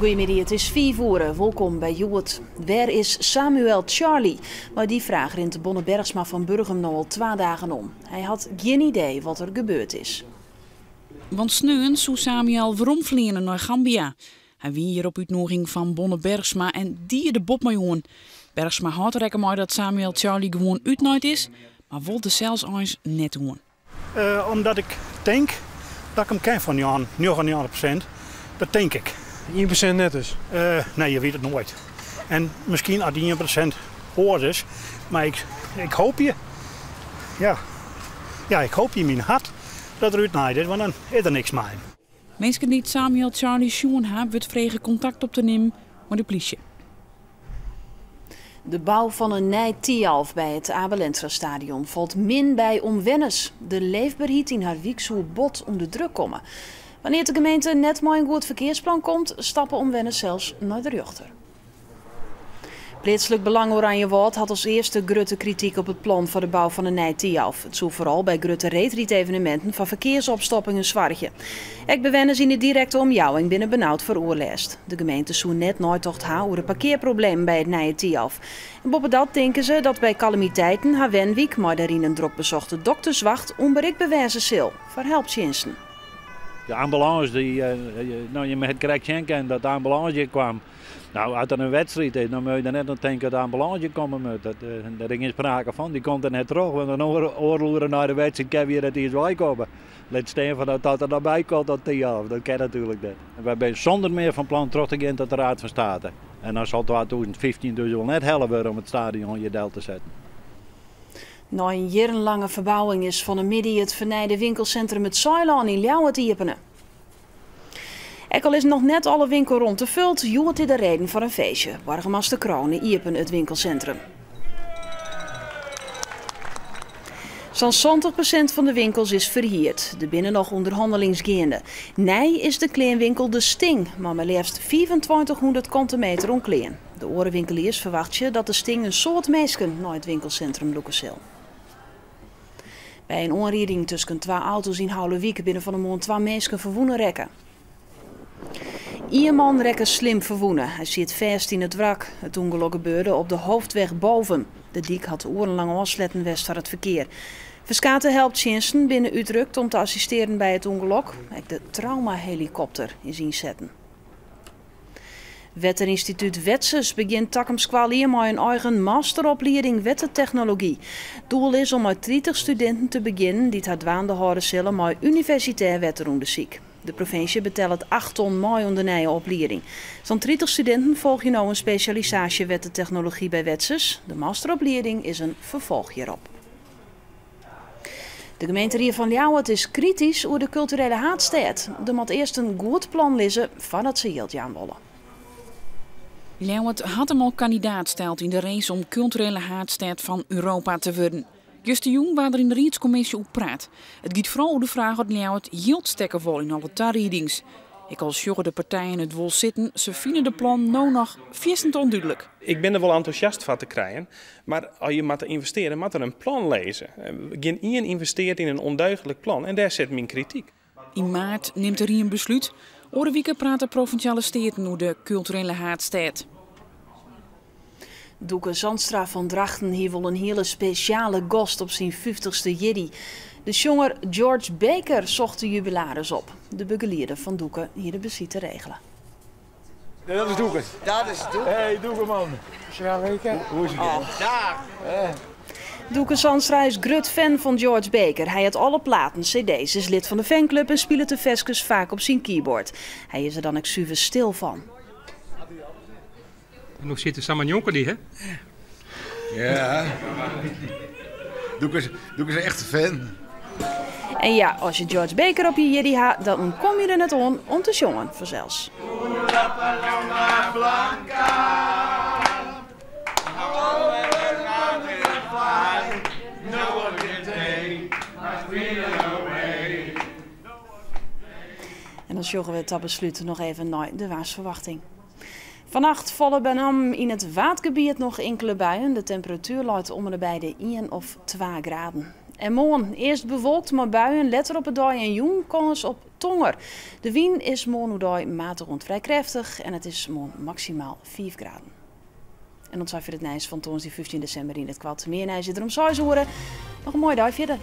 Goedemiddag, het is 4 uur. Welkom bij Joet. Waar is Samuel Charlie? Maar die vraag rint Bonne Bergsma van Burgum nou al 2 dagen om. Hij had geen idee wat er gebeurd is. Want sneun zou Samuel veromvliegen naar Gambia. Hij wie hier op uitnodiging van Bonne Bergsma en die de Bob mee hoorn. Bergsma had rekken maar dat Samuel Charlie gewoon uitnooid is, maar wilde zelfs eens net doen. Omdat ik denk dat ik hem ken van Jan, 99%. Dat denk ik. 1% net dus? Nee, je weet het nooit. En misschien als die 1% hoort is, maar ik hoop je. Ja, ik hoop je in mijn hart dat er uitnaaid is, want dan is er niks meer. Mensen die Samuel Charlie Sjoen hebben, wordt vregen contact op te nemen met de politie. De bouw van een nij Tialf bij het Abelensra stadion valt min bij omwenners. De leefbaarheid in haar wiek zou bot onder druk komen. Wanneer de gemeente net maar een goed verkeersplan komt, stappen omwenners zelfs naar de rechter. Plaatselijk Belang Oranjewoud had als eerste grote kritiek op het plan voor de bouw van een nij Tialf. Het zou vooral bij grote retreat-evenementen van verkeersopstoppingen zwartje. Ik bewenners in de directe omjouwing binnen benauwd voor oorlijst. De gemeente zou net nooit tocht houden over de parkeerproblemen bij het nij Tialf. En boven dat denken ze dat bij calamiteiten haar wenwiek, maar daarin een druk bezochte dokterswacht onbereikt bewijzen zal. Voor helptjensten. De ambulance, je met het correct en dat de ambulance hier kwam. Nou, als er een wedstrijd is, dan moet je net nog denken dat de ambulance komen moet. Daar is geen sprake van. Die komt er net terug. Want een oorloeren naar de wedstrijd kan weer dat iets bij komen. Let staan van dat er daarbij komt dat Tialf. Dat kan natuurlijk niet. We zijn zonder meer van plan terug te gaan tot de Raad van State. En dan zal 2015 dus wel net helpen om het stadion in je deel te zetten. Na een jarenlange verbouwing is van een midden het vernijde winkelcentrum het Zeiland in Ljouwert te openen. Ook al is nog net alle winkel rond te vult, joert dit de reden voor een feestje. Burgemeester Kronen iepen het winkelcentrum. Zo'n 70% van de winkels is verhierd. De binnen nog onderhandelingsgaande. Nee is de kleinwinkel De Sting, maar liefst 2500 kontemeter omkleen. De orenwinkeliers verwachten dat De Sting een soort meesken naar het winkelcentrum loeken zal. Bij een onrijding tussen 2 auto's in Houwelwiek binnen van de maand 2 mensen verwoenen rekken. Ierman rekken slim verwoenen. Hij zit vast in het wrak. Het ongeluk gebeurde op de hoofdweg boven. De dik had urenlang afsletten west van het verkeer. Verskaten helpt Sjensen binnen Utrecht om te assisteren bij het ongeluk. De traumahelikopter is inzetten. Wetterinstituut Wetses begint Takkumskwalier met een eigen masteropleiding wettentechnologie. Doel is om uit 30 studenten te beginnen die het dwaande houden zullen met universitair wetteronderzoek. De provincie betelt 8 ton mooi onder nieuwe opleiding. Zo'n 30 studenten volgen nou een specialisatie wettentechnologie bij Wetses. De masteropleiding is een vervolg hierop. De gemeente Rier van Ljouwert is kritisch over de culturele haatstaat. Er moet eerst een goed plan lezen voordat ze hield aanwollen. Ljouwert had hem al kandidaat steld in de race om culturele haatstaat van Europa te worden. Just de Jong waar er in de Raadscommissie op praat. Het gaat vooral over de vraag of Ljouwert hield stekken vol in alle tarriedings. Ik als joggen de partijen het wol zitten, ze vinden de plan nou nog vierstend onduidelijk. Ik ben er wel enthousiast van te krijgen, maar als je moet investeren, moet er een plan lezen. Geen iemand investeert in een onduidelijk plan en daar zit mijn kritiek. In maart neemt er hier een besluit. Orenwieken praat de provinciale steden over de culturele haatstaat. Doeke Zandstra van Drachten hier wil een hele speciale gast op zijn 50ste jiddy. De jonger George Baker zocht de jubilaris op. De begeleerder van Doeke hier de beziet te regelen. Dat is Doeke. Dat is Doeke. Hey Doeke man. Ja, Baker. Hoe is het? Oh, daar. Doeke Zandstra is groot fan van George Baker. Hij had alle platen, cd's, is lid van de fanclub en speelt de veskes vaak op zijn keyboard. Hij is er dan exuver stil van. En nog zitten Sam en Jonker die, hè? Ja. Doeke is een echte fan. En ja, als je George Baker op je jiddy haat, dan kom je er net om te jongen vanzelfs. En dan joggen we het besluit nog even naar de waarsverwachting. Vannacht vallen bij nam in het waadgebied nog enkele buien. De temperatuur loopt om en bij de 1 of 2 graden. En morgen eerst bewolkt, maar buien, letter op het dag en jong, kans op tonger. De wind is morgen matig rond vrij krachtig en het is morgen maximaal 5 graden. En dan zijn we het nieuws van toonsdag 15 december in het kwad. Meer nieuws zit er om 6 uur. Nog een mooie dag verder.